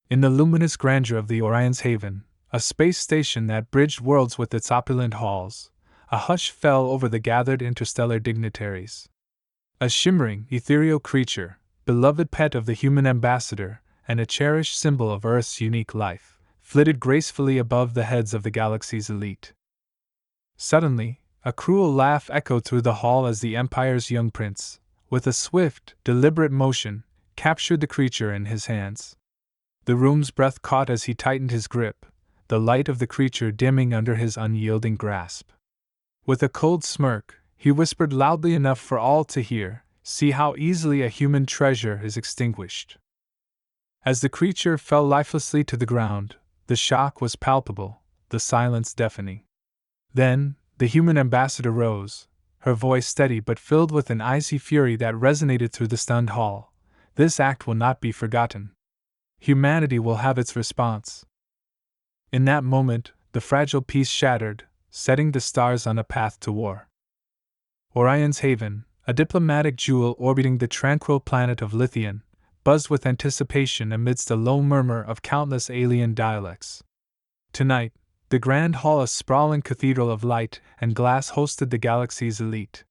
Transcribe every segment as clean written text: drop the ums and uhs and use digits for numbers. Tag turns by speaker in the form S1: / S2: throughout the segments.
S1: In the luminous grandeur of the Orion's Haven, a space station that bridged worlds with its opulent halls, a hush fell over the gathered interstellar dignitaries. A shimmering, ethereal creature, beloved pet of the human ambassador, and a cherished symbol of Earth's unique life, flitted gracefully above the heads of the galaxy's elite. Suddenly, a cruel laugh echoed through the hall as the Empire's young prince, with a swift, deliberate motion, captured the creature in his hands. The room's breath caught as he tightened his grip, the light of the creature dimming under his unyielding grasp. With a cold smirk, he whispered loudly enough for all to hear, "See how easily a human treasure is extinguished." As the creature fell lifelessly to the ground, the shock was palpable, the silence deafening. Then, the human ambassador rose, her voice steady but filled with an icy fury that resonated through the stunned hall. "This act will not be forgotten. Humanity will have its response." In that moment, the fragile peace shattered, setting the stars on a path to war. Orion's Haven, a diplomatic jewel orbiting the tranquil planet of Lithion, buzzed with anticipation amidst a low murmur of countless alien dialects. Tonight, the grand hall, a sprawling cathedral of light and glass, hosted the galaxy's elite.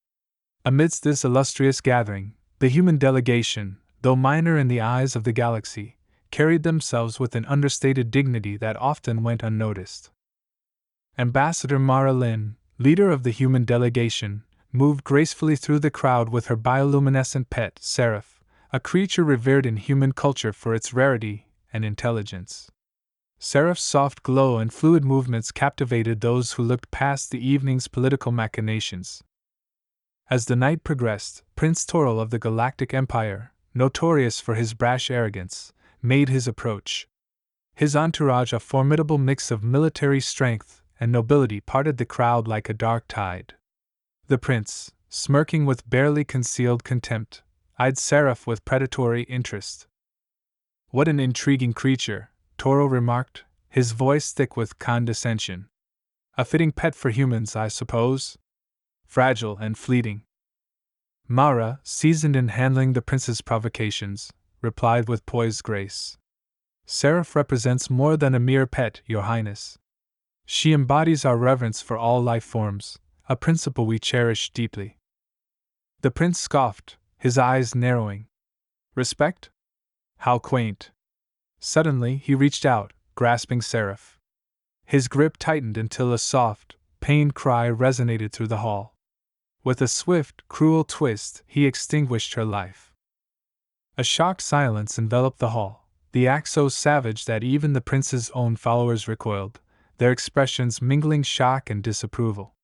S1: Amidst this illustrious gathering, the human delegation, though minor in the eyes of the galaxy, carried themselves with an understated dignity that often went unnoticed. Ambassador Mara Lin, leader of the human delegation, moved gracefully through the crowd with her bioluminescent pet, Seraph, a creature revered in human culture for its rarity and intelligence. Seraph's soft glow and fluid movements captivated those who looked past the evening's political machinations. As the night progressed, Prince Toral of the Galactic Empire, notorious for his brash arrogance, made his approach. His entourage, a formidable mix of military strength and nobility, parted the crowd like a dark tide. The prince, smirking with barely concealed contempt, eyed Seraph with predatory interest. "What an intriguing creature," Toro remarked, his voice thick with condescension. "A fitting pet for humans, I suppose? Fragile and fleeting." Mara, seasoned in handling the prince's provocations, replied with poised grace. "Seraph represents more than a mere pet, Your Highness. She embodies our reverence for all life forms, a principle we cherish deeply." The prince scoffed, his eyes narrowing. "Respect? How quaint." Suddenly he reached out, grasping Seraph. His grip tightened until a soft, pained cry resonated through the hall. With a swift, cruel twist, he extinguished her life. A shocked silence enveloped the hall, the act so savage that even the prince's own followers recoiled, their expressions mingling shock and disapproval.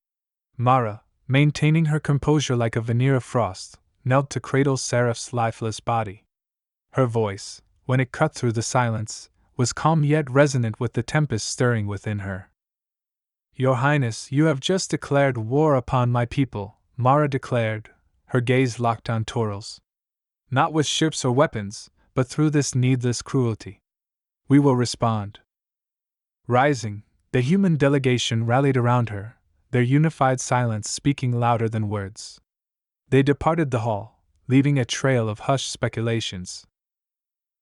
S1: Mara, maintaining her composure like a veneer of frost, knelt to cradle Seraph's lifeless body. Her voice, when it cut through the silence, was calm yet resonant with the tempest stirring within her. "Your Highness, you have just declared war upon my people," Mara declared, her gaze locked on Toral's. "Not with ships or weapons, but through this needless cruelty. We will respond." Rising, the human delegation rallied around her, their unified silence speaking louder than words. They departed the hall, leaving a trail of hushed speculations.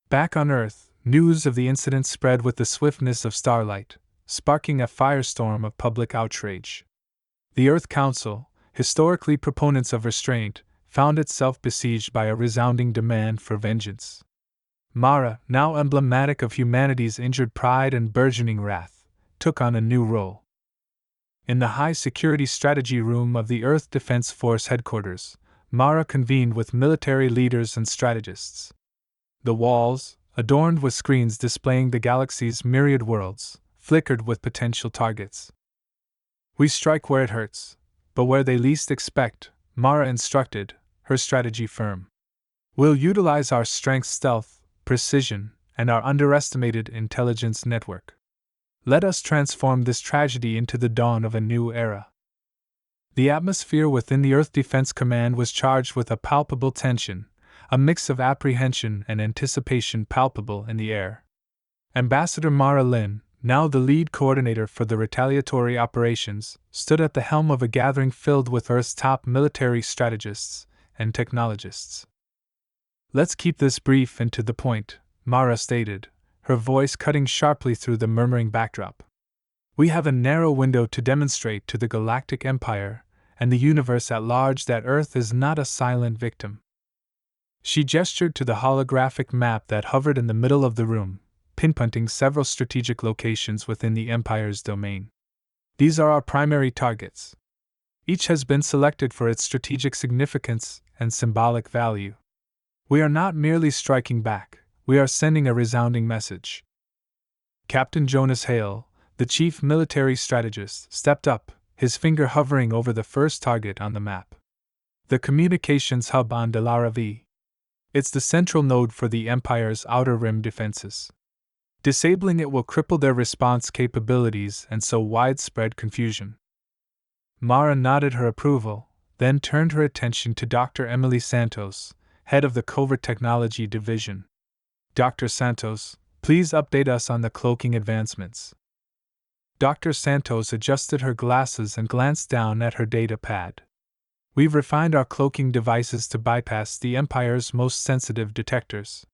S1: Back on Earth, news of the incident spread with the swiftness of starlight, sparking a firestorm of public outrage. The Earth Council, historically proponents of restraint, found itself besieged by a resounding demand for vengeance. Mara, now emblematic of humanity's injured pride and burgeoning wrath, took on a new role. In the high-security strategy room of the Earth Defense Force headquarters, Mara convened with military leaders and strategists. The walls, adorned with screens displaying the galaxy's myriad worlds, flickered with potential targets. "We strike where it hurts, but where they least expect," Mara instructed, her strategy firm. "We'll utilize our strength, stealth, precision, and our underestimated intelligence network. Let us transform this tragedy into the dawn of a new era." The atmosphere within the Earth Defense Command was charged with a palpable tension, a mix of apprehension and anticipation palpable in the air. Ambassador Mara Lin, now the lead coordinator for the retaliatory operations, stood at the helm of a gathering filled with Earth's top military strategists and technologists. "Let's keep this brief and to the point," Mara stated, her voice cutting sharply through the murmuring backdrop. "We have a narrow window to demonstrate to the Galactic Empire and the universe at large that Earth is not a silent victim." She gestured to the holographic map that hovered in the middle of the room, pinpointing several strategic locations within the Empire's domain. "These are our primary targets. Each has been selected for its strategic significance and symbolic value. We are not merely striking back, we are sending a resounding message." Captain Jonas Hale, the chief military strategist, stepped up, his finger hovering over the first target on the map. "The communications hub on Delara V. It's the central node for the Empire's outer rim defenses. Disabling it will cripple their response capabilities and sow widespread confusion." Mara nodded her approval, then turned her attention to Dr. Emily Santos, head of the Covert Technology Division. "Dr. Santos, please update us on the cloaking advancements." Dr. Santos adjusted her glasses and glanced down at her data pad. "We've refined our cloaking devices to bypass the Empire's most sensitive detectors.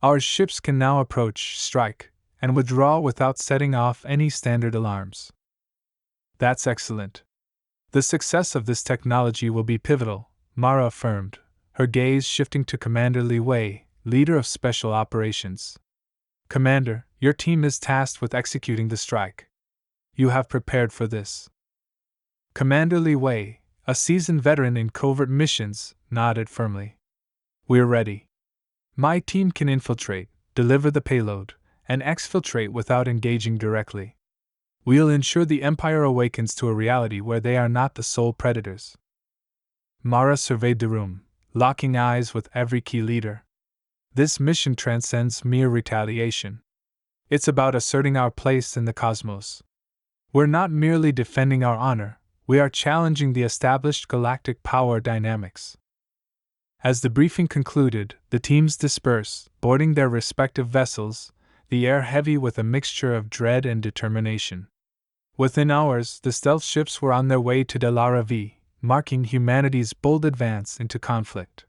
S1: Our ships can now approach, strike, and withdraw without setting off any standard alarms." "That's excellent. The success of this technology will be pivotal," Mara affirmed, her gaze shifting to Commander Li Wei, leader of Special Operations. "Commander, your team is tasked with executing the strike. You have prepared for this." Commander Li Wei, a seasoned veteran in covert missions, nodded firmly. "We're ready. My team can infiltrate, deliver the payload, and exfiltrate without engaging directly. We'll ensure the Empire awakens to a reality where they are not the sole predators." Mara surveyed the room, locking eyes with every key leader. "This mission transcends mere retaliation. It's about asserting our place in the cosmos. We're not merely defending our honor, we are challenging the established galactic power dynamics." As the briefing concluded, the teams dispersed, boarding their respective vessels, the air heavy with a mixture of dread and determination. Within hours, the stealth ships were on their way to Delara V, marking humanity's bold advance into conflict.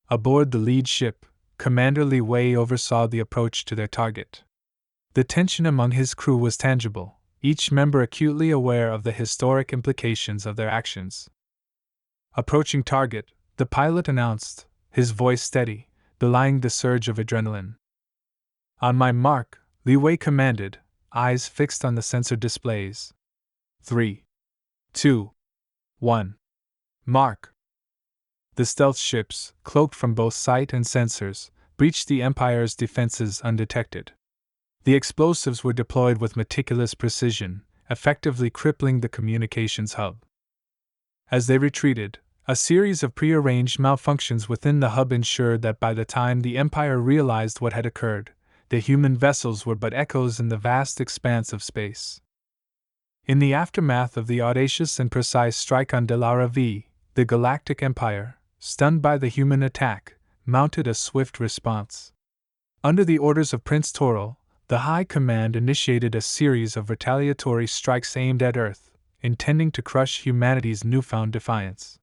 S1: Aboard the lead ship, Commander Li Wei oversaw the approach to their target. The tension among his crew was tangible, each member acutely aware of the historic implications of their actions. "Approaching target," the pilot announced, his voice steady, belying the surge of adrenaline. "On my mark," Li Wei commanded, eyes fixed on the sensor displays. 3, 2, 1. Mark! The stealth ships, cloaked from both sight and sensors, breached the Empire's defenses undetected. The explosives were deployed with meticulous precision, effectively crippling the communications hub. As they retreated, a series of prearranged malfunctions within the hub ensured that by the time the Empire realized what had occurred, the human vessels were but echoes in the vast expanse of space. In the aftermath of the audacious and precise strike on Delara V, the Galactic Empire, stunned by the human attack, mounted a swift response. Under the orders of Prince Toro, the High Command initiated a series of retaliatory strikes aimed at Earth, intending to crush humanity's newfound defiance.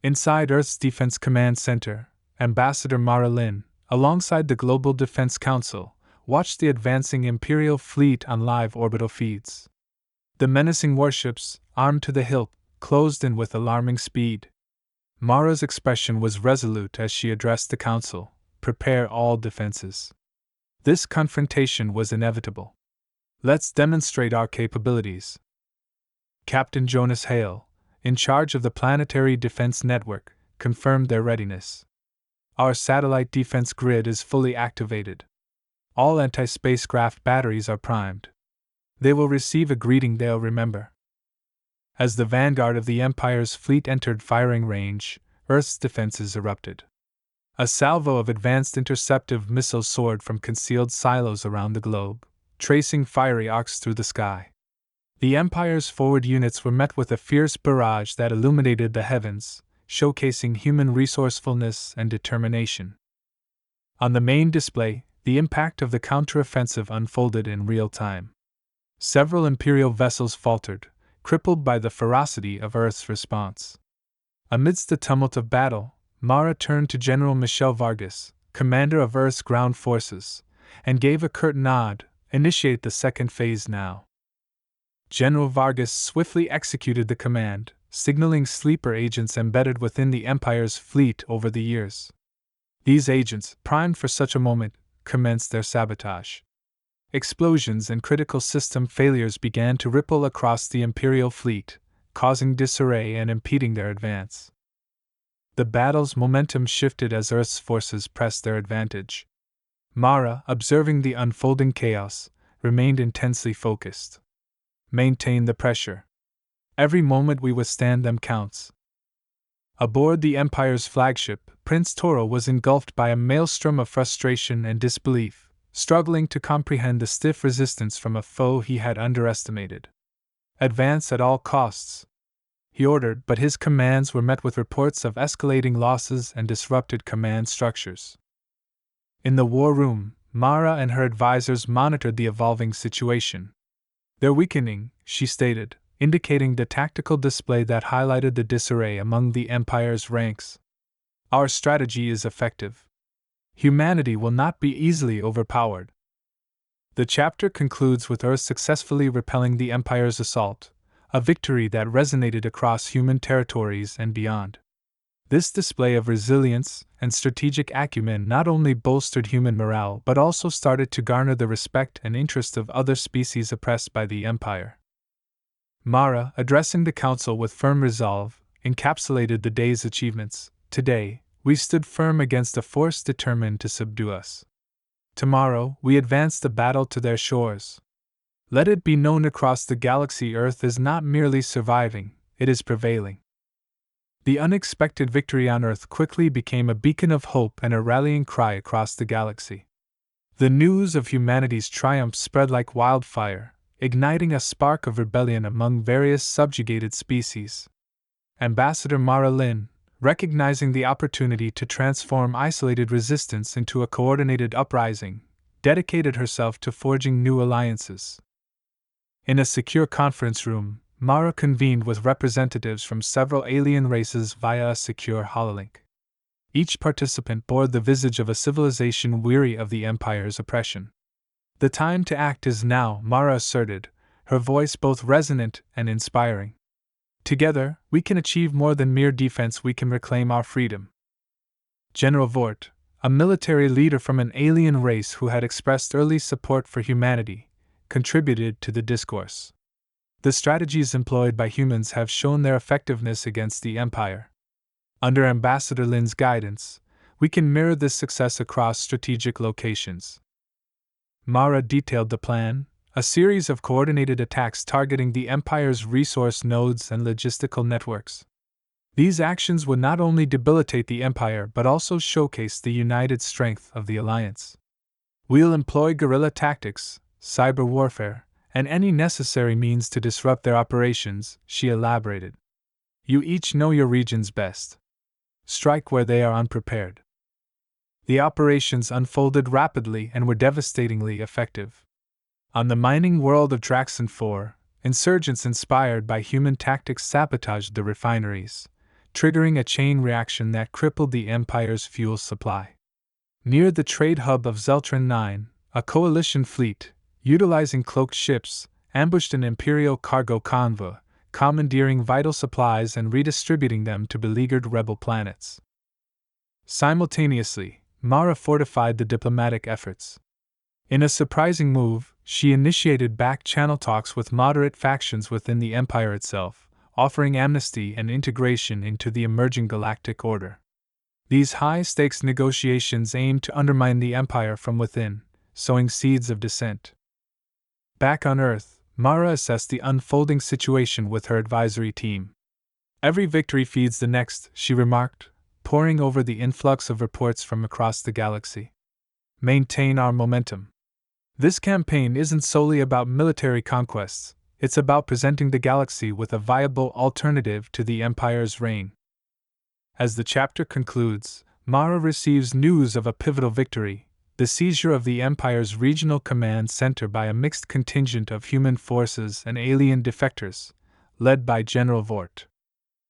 S1: Inside Earth's Defense Command Center, Ambassador Mara Lin, alongside the Global Defense Council, watched the advancing Imperial fleet on live orbital feeds. The menacing warships, armed to the hilt, closed in with alarming speed. Mara's expression was resolute as she addressed the Council: "Prepare all defenses. This confrontation was inevitable. Let's demonstrate our capabilities." Captain Jonas Hale, in charge of the Planetary Defense Network, confirmed their readiness. "Our satellite defense grid is fully activated. All anti-spacecraft batteries are primed. They will receive a greeting they'll remember." As the vanguard of the Empire's fleet entered firing range, Earth's defenses erupted. A salvo of advanced interceptive missiles soared from concealed silos around the globe, tracing fiery arcs through the sky. The Empire's forward units were met with a fierce barrage that illuminated the heavens, showcasing human resourcefulness and determination. On the main display, the impact of the counteroffensive unfolded in real time. Several Imperial vessels faltered, crippled by the ferocity of Earth's response. Amidst the tumult of battle, Mara turned to General Michel Vargas, commander of Earth's ground forces, and gave a curt nod. Initiate the second phase now. General Vargas swiftly executed the command, signaling sleeper agents embedded within the Empire's fleet over the years. These agents, primed for such a moment, commenced their sabotage. Explosions and critical system failures began to ripple across the Imperial fleet, causing disarray and impeding their advance. The battle's momentum shifted as Earth's forces pressed their advantage. Mara, observing the unfolding chaos, remained intensely focused. Maintain the pressure. Every moment we withstand them counts. Aboard the Empire's flagship, Prince Toro was engulfed by a maelstrom of frustration and disbelief, struggling to comprehend the stiff resistance from a foe he had underestimated. Advance at all costs, he ordered, but his commands were met with reports of escalating losses and disrupted command structures. In the war room, Mara and her advisors monitored the evolving situation. "They're weakening," she stated, indicating the tactical display that highlighted the disarray among the Empire's ranks. "Our strategy is effective. Humanity will not be easily overpowered." The chapter concludes with Earth successfully repelling the Empire's assault, a victory that resonated across human territories and beyond. This display of resilience and strategic acumen not only bolstered human morale but also started to garner the respect and interest of other species oppressed by the Empire. Mara, addressing the Council with firm resolve, encapsulated the day's achievements. "Today, we stood firm against a force determined to subdue us. Tomorrow, we advance the battle to their shores. Let it be known across the galaxy, Earth is not merely surviving, it is prevailing." The unexpected victory on Earth quickly became a beacon of hope and a rallying cry across the galaxy. The news of humanity's triumph spread like wildfire, igniting a spark of rebellion among various subjugated species. Ambassador Mara Lin, recognizing the opportunity to transform isolated resistance into a coordinated uprising, dedicated herself to forging new alliances. In a secure conference room, Mara convened with representatives from several alien races via a secure hololink. Each participant bore the visage of a civilization weary of the Empire's oppression. "The time to act is now," Mara asserted, her voice both resonant and inspiring. "Together, we can achieve more than mere defense, we can reclaim our freedom." General Vort, a military leader from an alien race who had expressed early support for humanity, contributed to the discourse. "The strategies employed by humans have shown their effectiveness against the Empire. Under Ambassador Lin's guidance, we can mirror this success across strategic locations." Mara detailed the plan, a series of coordinated attacks targeting the Empire's resource nodes and logistical networks. These actions would not only debilitate the Empire but also showcase the united strength of the Alliance. "We'll employ guerrilla tactics, cyber warfare, and any necessary means to disrupt their operations," she elaborated. "You each know your regions best. Strike where they are unprepared." The operations unfolded rapidly and were devastatingly effective. On the mining world of Draxon 4, insurgents inspired by human tactics sabotaged the refineries, triggering a chain reaction that crippled the Empire's fuel supply. Near the trade hub of Zeltron 9, a coalition fleet, utilizing cloaked ships, ambushed an Imperial cargo convoy, commandeering vital supplies and redistributing them to beleaguered rebel planets. Simultaneously, Mara fortified the diplomatic efforts. In a surprising move, she initiated back-channel talks with moderate factions within the Empire itself, offering amnesty and integration into the emerging Galactic Order. These high-stakes negotiations aimed to undermine the Empire from within, sowing seeds of dissent. Back on Earth, Mara assessed the unfolding situation with her advisory team. "Every victory feeds the next," she remarked, poring over the influx of reports from across the galaxy. "Maintain our momentum. This campaign isn't solely about military conquests, it's about presenting the galaxy with a viable alternative to the Empire's reign." As the chapter concludes, Mara receives news of a pivotal victory: the seizure of the Empire's regional command center by a mixed contingent of human forces and alien defectors, led by General Vort.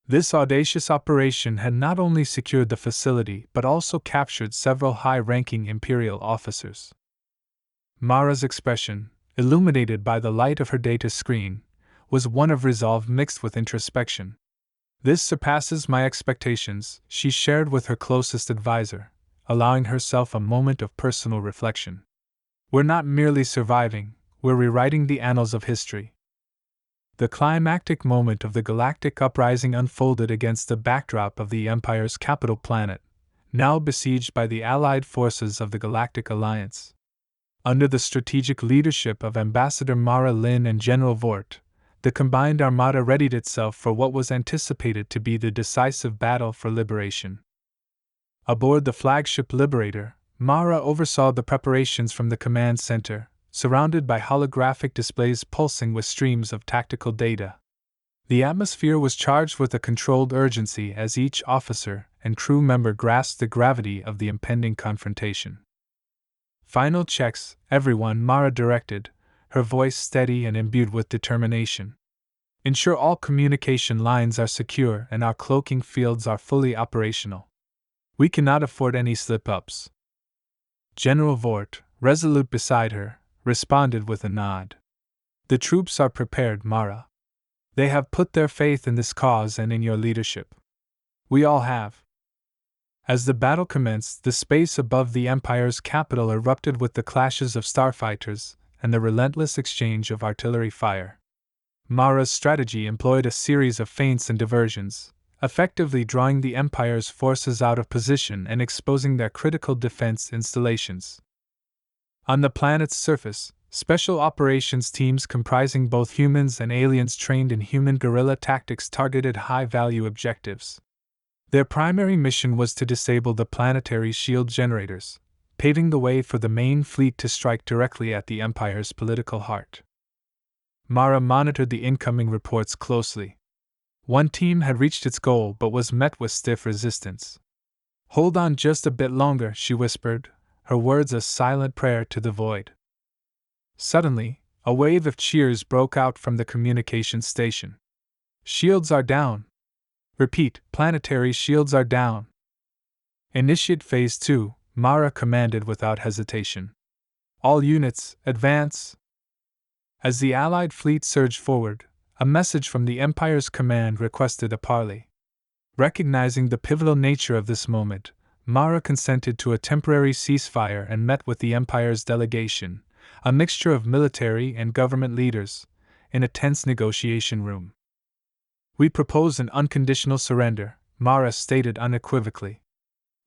S1: This audacious operation had not only secured the facility but also captured several high-ranking Imperial officers. Mara's expression, illuminated by the light of her data screen, was one of resolve mixed with introspection. This surpasses my expectations, she shared with her closest advisor, allowing herself a moment of personal reflection. We're not merely surviving, we're rewriting the annals of history. The climactic moment of the galactic uprising unfolded against the backdrop of the Empire's capital planet, now besieged by the allied forces of the Galactic Alliance. Under the strategic leadership of Ambassador Mara Lin and General Vort, the combined armada readied itself for what was anticipated to be the decisive battle for liberation. Aboard the flagship Liberator, Mara oversaw the preparations from the command center, surrounded by holographic displays pulsing with streams of tactical data. The atmosphere was charged with a controlled urgency as each officer and crew member grasped the gravity of the impending confrontation. Final checks, everyone, Mara directed, her voice steady and imbued with determination. Ensure all communication lines are secure and our cloaking fields are fully operational. We cannot afford any slip-ups. General Vort, resolute beside her, responded with a nod. The troops are prepared, Mara. They have put their faith in this cause and in your leadership. We all have. As the battle commenced, the space above the Empire's capital erupted with the clashes of starfighters and the relentless exchange of artillery fire. Mara's strategy employed a series of feints and diversions, effectively drawing the Empire's forces out of position and exposing their critical defense installations. On the planet's surface, special operations teams comprising both humans and aliens trained in human guerrilla tactics targeted high-value objectives. Their primary mission was to disable the planetary shield generators, paving the way for the main fleet to strike directly at the Empire's political heart. Mara monitored the incoming reports closely. One team had reached its goal but was met with stiff resistance. "Hold on just a bit longer," she whispered, her words a silent prayer to the void. Suddenly, a wave of cheers broke out from the communications station. "Shields are down! Repeat, planetary shields are down!" "Initiate Phase 2, Mara commanded without hesitation. "All units, advance!" As the Allied fleet surged forward, a message from the Empire's command requested a parley. Recognizing the pivotal nature of this moment, Mara consented to a temporary ceasefire and met with the Empire's delegation, a mixture of military and government leaders, in a tense negotiation room. "We propose an unconditional surrender," Mara stated unequivocally.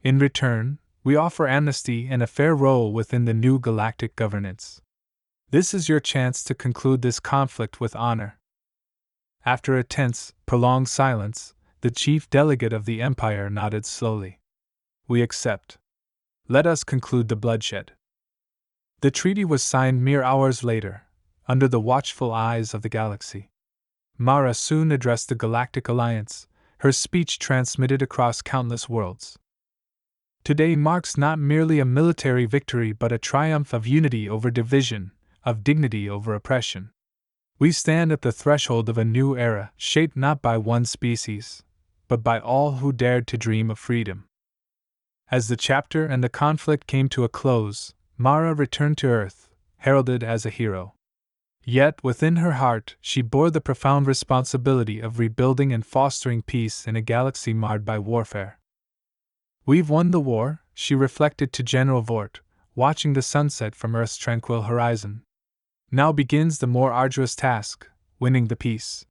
S1: "In return, we offer amnesty and a fair role within the new galactic governance. This is your chance to conclude this conflict with honor." After a tense, prolonged silence, the chief delegate of the Empire nodded slowly. "We accept. Let us conclude the bloodshed." The treaty was signed mere hours later, under the watchful eyes of the galaxy. Mara soon addressed the Galactic Alliance, her speech transmitted across countless worlds. "Today marks not merely a military victory but a triumph of unity over division, of dignity over oppression. We stand at the threshold of a new era, shaped not by one species, but by all who dared to dream of freedom." As the chapter and the conflict came to a close, Mara returned to Earth, heralded as a hero. Yet within her heart she bore the profound responsibility of rebuilding and fostering peace in a galaxy marred by warfare. "We've won the war," she reflected to General Vort, watching the sunset from Earth's tranquil horizon. "Now begins the more arduous task, winning the peace."